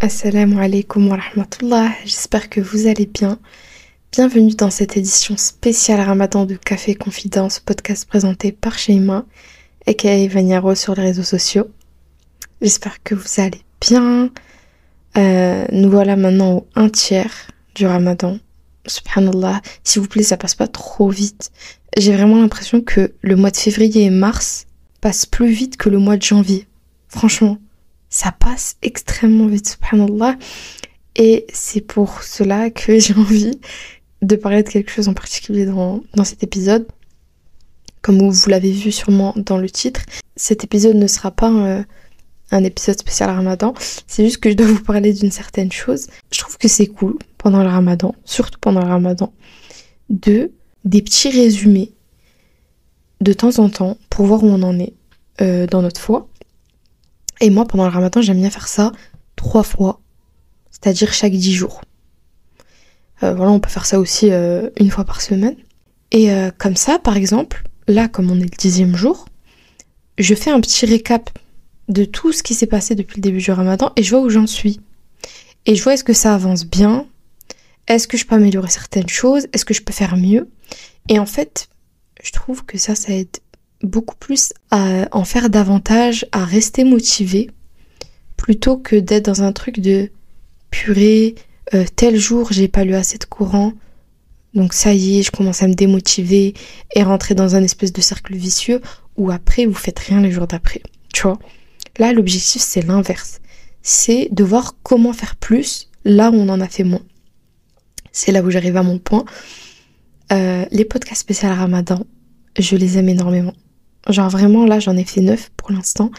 Assalamu alaikum wa rahmatullah, j'espère que vous allez bien. Bienvenue dans cette édition spéciale Ramadan de Café Confidence, podcast présenté par Sheima, aka Vaniaro sur les réseaux sociaux. J'espère que vous allez bien. Nous voilà maintenant au 1/3 du Ramadan. Subhanallah, s'il vous plaît, ça passe pas trop vite. J'ai vraiment l'impression que le mois de février et mars passe plus vite que le mois de janvier. Franchement. Ça passe extrêmement vite, subhanallah. Et c'est pour cela que j'ai envie de parler de quelque chose en particulier dans cet épisode. Comme vous l'avez vu sûrement dans le titre, cet épisode ne sera pas un épisode spécial Ramadan. C'est juste que je dois vous parler d'une certaine chose. Je trouve que c'est cool pendant le Ramadan, surtout pendant le Ramadan, des petits résumés de temps en temps pour voir où on en est dans notre foi. Et moi, pendant le Ramadan, j'aime bien faire ça 3 fois, c'est-à-dire chaque 10 jours. Voilà, on peut faire ça aussi 1 fois par semaine. Et comme ça, par exemple, là, comme on est le 10e jour, je fais un petit récap de tout ce qui s'est passé depuis le début du Ramadan et je vois où j'en suis. Et je vois est-ce que ça avance bien, est-ce que je peux améliorer certaines choses, est-ce que je peux faire mieux. Et en fait, je trouve que ça aide beaucoup plus à en faire davantage, à rester motivé, plutôt que d'être dans un truc de purée, tel jour j'ai pas lu assez de Coran, donc ça y est, je commence à me démotiver et rentrer dans un espèce de cercle vicieux où après vous faites rien les jours d'après, tu vois. Là l'objectif c'est l'inverse, c'est de voir comment faire plus là où on en a fait moins. C'est là où j'arrive à mon point. Les podcasts spéciaux Ramadan, je les aime énormément. Genre vraiment là j'en ai fait 9 pour l'instant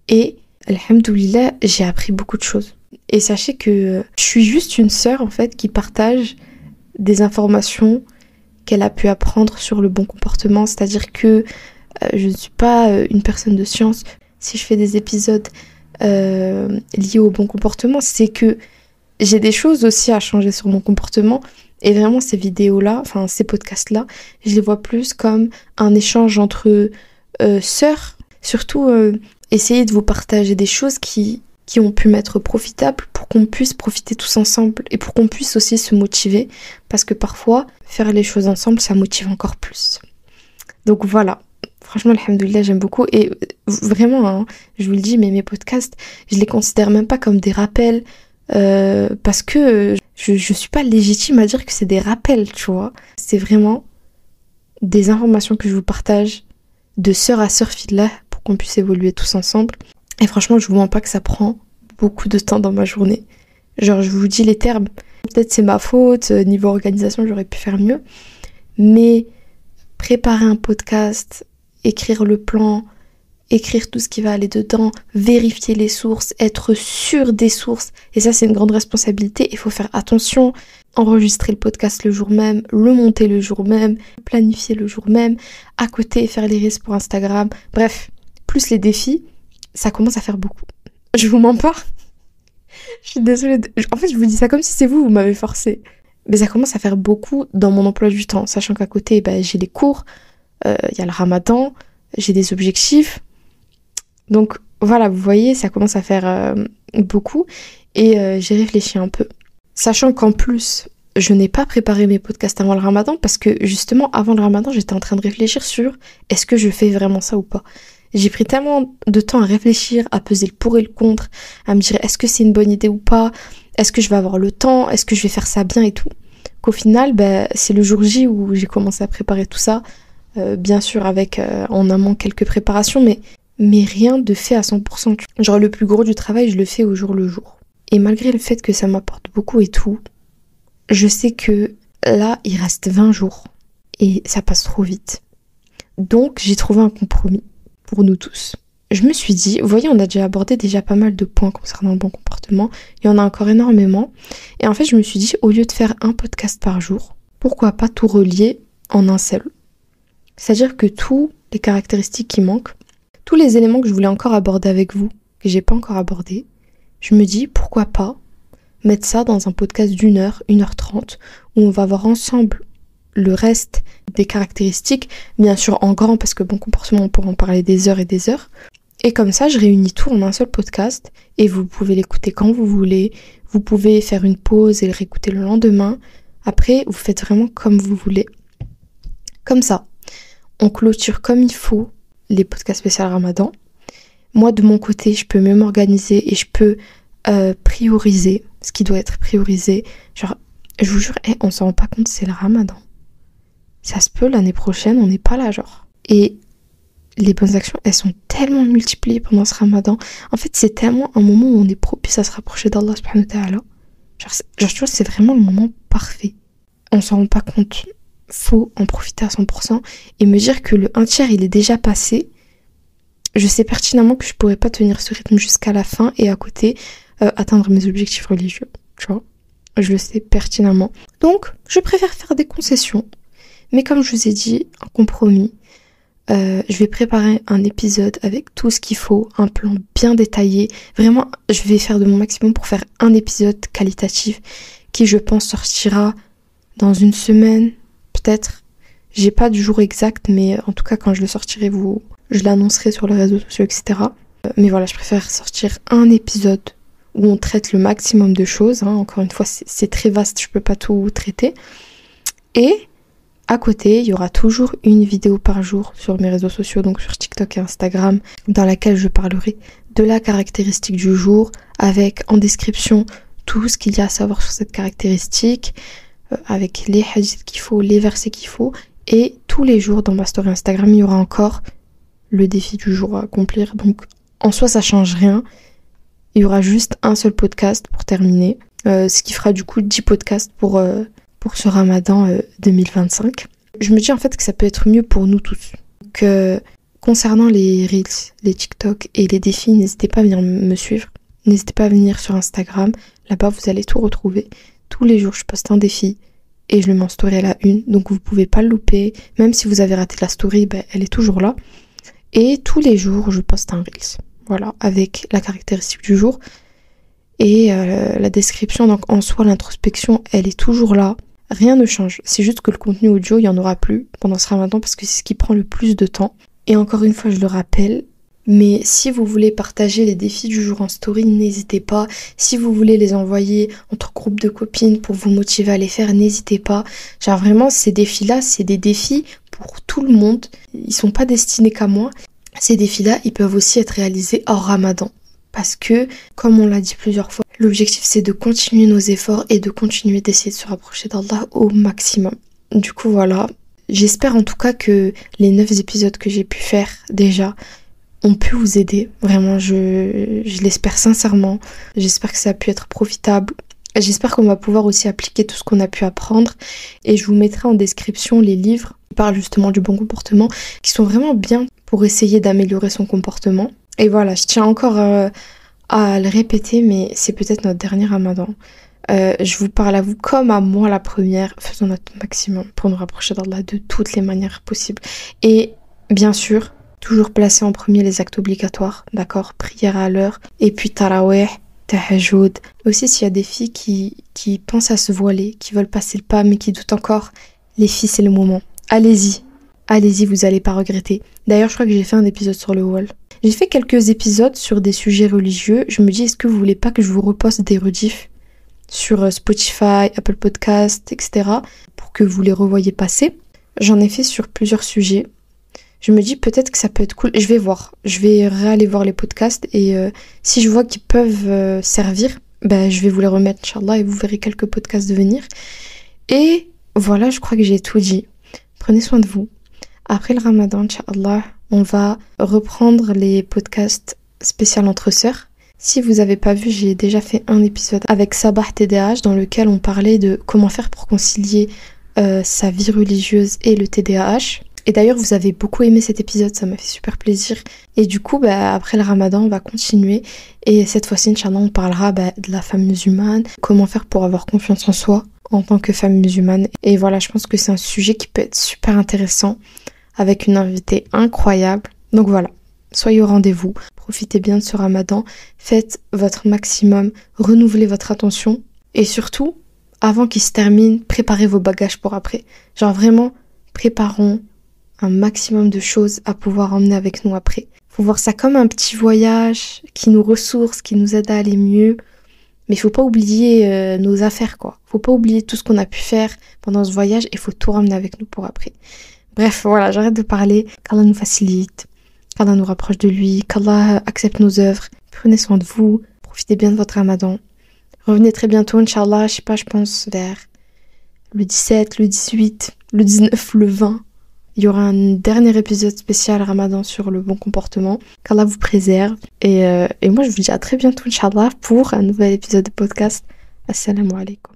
et alhamdoulilah j'ai appris beaucoup de choses. Et sachez que je suis juste une sœur en fait qui partage des informations qu'elle a pu apprendre sur le bon comportement, c'est-à-dire que je ne suis pas une personne de science. Si je fais des épisodes liés au bon comportement, c'est que j'ai des choses aussi à changer sur mon comportement. Et vraiment ces vidéos-là, enfin ces podcasts-là, je les vois plus comme un échange entre sœurs. Surtout essayer de vous partager des choses qui ont pu m'être profitables pour qu'on puisse profiter tous ensemble et pour qu'on puisse aussi se motiver. Parce que parfois, faire les choses ensemble, ça motive encore plus. Donc voilà, franchement, alhamdoulilah, j'aime beaucoup. Et vraiment, hein, je vous le dis, mais mes podcasts, je les considère même pas comme des rappels. Parce que je suis pas légitime à dire que c'est des rappels, tu vois. C'est vraiment des informations que je vous partage de sœur à sœur fillah pour qu'on puisse évoluer tous ensemble. Et franchement, je vous mens pas que ça prend beaucoup de temps dans ma journée. Genre, je vous dis les termes. Peut-être c'est ma faute, niveau organisation, j'aurais pu faire mieux. Mais préparer un podcast, écrire le plan, écrire tout ce qui va aller dedans, vérifier les sources, être sûr des sources. Et ça, c'est une grande responsabilité. Il faut faire attention. Enregistrer le podcast le jour même, le monter le jour même, planifier le jour même, à côté faire les reels pour Instagram. Bref, plus les défis, ça commence à faire beaucoup. Je vous mens pas. Je suis désolée. En fait, je vous dis ça comme si c'est vous m'avez forcé. Mais ça commence à faire beaucoup dans mon emploi du temps. Sachant qu'à côté, j'ai les cours, y a le Ramadan, j'ai des objectifs. Donc voilà, vous voyez, ça commence à faire beaucoup et j'ai réfléchi un peu. Sachant qu'en plus, je n'ai pas préparé mes podcasts avant le Ramadan parce que justement, avant le Ramadan, j'étais en train de réfléchir sur est-ce que je fais vraiment ça ou pas. J'ai pris tellement de temps à réfléchir, à peser le pour et le contre, à me dire est-ce que c'est une bonne idée ou pas, est-ce que je vais avoir le temps, est-ce que je vais faire ça bien et tout, qu'au final, c'est le jour J où j'ai commencé à préparer tout ça, bien sûr avec en amont quelques préparations, mais rien de fait à 100%. Genre le plus gros du travail, je le fais au jour le jour. Et malgré le fait que ça m'apporte beaucoup et tout, je sais que là, il reste 20 jours et ça passe trop vite. Donc, j'ai trouvé un compromis pour nous tous. Je me suis dit, vous voyez, on a déjà abordé pas mal de points concernant le bon comportement. Il y en a encore énormément. Et en fait, je me suis dit, au lieu de faire un podcast par jour, pourquoi pas tout relier en un seul? C'est-à-dire que tous les caractéristiques qui manquent, tous les éléments que je voulais encore aborder avec vous, que j'ai pas encore abordé, je me dis pourquoi pas mettre ça dans un podcast d'1 heure, 1h30, où on va voir ensemble le reste des caractéristiques, bien sûr en grand, parce que bon comportement, on pourra en parler des heures et des heures, Et comme ça, je réunis tout en un seul podcast et vous pouvez l'écouter quand vous voulez. Vous pouvez faire une pause et le réécouter le lendemain. Après, vous faites vraiment comme vous voulez. Comme ça, on clôture comme il faut les podcasts spéciaux Ramadan. Moi, de mon côté, je peux mieux m'organiser et je peux prioriser ce qui doit être priorisé. Genre, je vous jure, on s'en rend pas compte, c'est le Ramadan. Ça se peut, l'année prochaine, on n'est pas là, genre. Et les bonnes actions, elles sont tellement multipliées pendant ce Ramadan. En fait, c'est tellement un moment où on est propice à se rapprocher d'Allah subhanahu wa ta'ala. Genre, tu vois, c'est vraiment le moment parfait. On s'en rend pas compte. Faut en profiter à 100% et me dire que le 1/3, il est déjà passé. Je sais pertinemment que je pourrais pas tenir ce rythme jusqu'à la fin et à côté atteindre mes objectifs religieux. Tu vois, je le sais pertinemment. Donc, je préfère faire des concessions. Mais comme je vous ai dit, un compromis. Je vais préparer un épisode avec tout ce qu'il faut, un plan bien détaillé. Vraiment, je vais faire de mon maximum pour faire un épisode qualitatif qui, je pense, sortira dans une semaine, peut-être. J'ai pas du jour exact, mais en tout cas, quand je le sortirai, je l'annoncerai sur les réseaux sociaux, etc. Mais voilà, je préfère sortir un épisode où on traite le maximum de choses. Encore une fois, c'est très vaste, je peux pas tout traiter. Et à côté, il y aura toujours une vidéo par jour sur mes réseaux sociaux, donc sur TikTok et Instagram, dans laquelle je parlerai de la caractéristique du jour, avec en description tout ce qu'il y a à savoir sur cette caractéristique, avec les hadiths qu'il faut, les versets qu'il faut, et tous les jours dans ma story Instagram, il y aura encore le défi du jour à accomplir. Donc en soi, ça change rien. Il y aura juste un seul podcast pour terminer, ce qui fera du coup 10 podcasts pour ce Ramadan 2025. Je me dis en fait que ça peut être mieux pour nous tous. Donc, concernant les Reels, les TikTok et les défis, n'hésitez pas à venir me suivre. N'hésitez pas à venir sur Instagram. Là-bas, vous allez tout retrouver. Tous les jours, je poste un défi et je le mets en story à la une. Donc, vous pouvez pas le louper. Même si vous avez raté la story, elle est toujours là. Et tous les jours, je poste un Reels. Voilà, avec la caractéristique du jour. Et la description, donc en soi, l'introspection, elle est toujours là. Rien ne change, c'est juste que le contenu audio, il n'y en aura plus pendant ce Ramadan parce que c'est ce qui prend le plus de temps. Et encore une fois, je le rappelle, mais si vous voulez partager les défis du jour en story, n'hésitez pas. Si vous voulez les envoyer entre groupes de copines pour vous motiver à les faire, n'hésitez pas. Genre vraiment, ces défis-là, c'est des défis pour tout le monde. Ils sont pas destinés qu'à moi. Ces défis-là, ils peuvent aussi être réalisés hors Ramadan. Parce que, comme on l'a dit plusieurs fois, l'objectif c'est de continuer nos efforts et de continuer d'essayer de se rapprocher d'Allah au maximum. Du coup voilà, j'espère en tout cas que les 9 épisodes que j'ai pu faire déjà ont pu vous aider. Vraiment, je l'espère sincèrement. J'espère que ça a pu être profitable. J'espère qu'on va pouvoir aussi appliquer tout ce qu'on a pu apprendre. Et je vous mettrai en description les livres qui parlent justement du bon comportement, qui sont vraiment bien pour essayer d'améliorer son comportement. Et voilà, je tiens encore à le répéter, mais c'est peut-être notre dernier Ramadan. Je vous parle à vous comme à moi la première. Faisons notre maximum pour nous rapprocher d'Allah de toutes les manières possibles. Et bien sûr, toujours placer en premier les actes obligatoires, d'accord? Prière à l'heure, et puis tarawih, tahajjud. Aussi, s'il y a des filles qui pensent à se voiler, qui veulent passer le pas, mais qui doutent encore, les filles, c'est le moment. Allez-y, vous allez pas regretter. D'ailleurs, je crois que j'ai fait un épisode sur le voile. J'ai fait quelques épisodes sur des sujets religieux. Je me dis, est-ce que vous voulez pas que je vous reposte des rediffs sur Spotify, Apple Podcast, etc. pour que vous les revoyiez passer? J'en ai fait sur plusieurs sujets. Je me dis peut-être que ça peut être cool. Je vais voir. Je vais réaller voir les podcasts et si je vois qu'ils peuvent servir, je vais vous les remettre, Inch'Allah, et vous verrez quelques podcasts devenir. Et voilà, je crois que j'ai tout dit. Prenez soin de vous. Après le Ramadan, Inch'Allah, on va reprendre les podcasts spécial entre sœurs. Si vous n'avez pas vu, j'ai déjà fait un épisode avec Sabah TDAH dans lequel on parlait de comment faire pour concilier sa vie religieuse et le TDAH. Et d'ailleurs, vous avez beaucoup aimé cet épisode, ça m'a fait super plaisir. Et du coup, après le Ramadan, on va continuer. Et cette fois-ci, Inch'Allah, on parlera de la femme musulmane, comment faire pour avoir confiance en soi en tant que femme musulmane. Et voilà, je pense que c'est un sujet qui peut être super intéressant, avec une invitée incroyable. Donc voilà, soyez au rendez-vous, profitez bien de ce Ramadan, faites votre maximum, renouvelez votre attention et surtout, avant qu'il se termine, préparez vos bagages pour après. Genre vraiment, préparons un maximum de choses à pouvoir emmener avec nous après. Faut voir ça comme un petit voyage qui nous ressource, qui nous aide à aller mieux. Mais il faut pas oublier nos affaires, quoi. Faut pas oublier tout ce qu'on a pu faire pendant ce voyage et faut tout ramener avec nous pour après. Bref, voilà, j'arrête de parler. Qu'Allah nous facilite, qu'Allah nous rapproche de lui, qu'Allah accepte nos œuvres. Prenez soin de vous, profitez bien de votre ramadan. Revenez très bientôt, Inch'Allah, je sais pas, je pense vers le 17, le 18, le 19, le 20. Il y aura un dernier épisode spécial Ramadan sur le bon comportement. Qu'Allah vous préserve. Et moi, je vous dis à très bientôt, Inch'Allah, pour un nouvel épisode de podcast. Assalamu alaikum.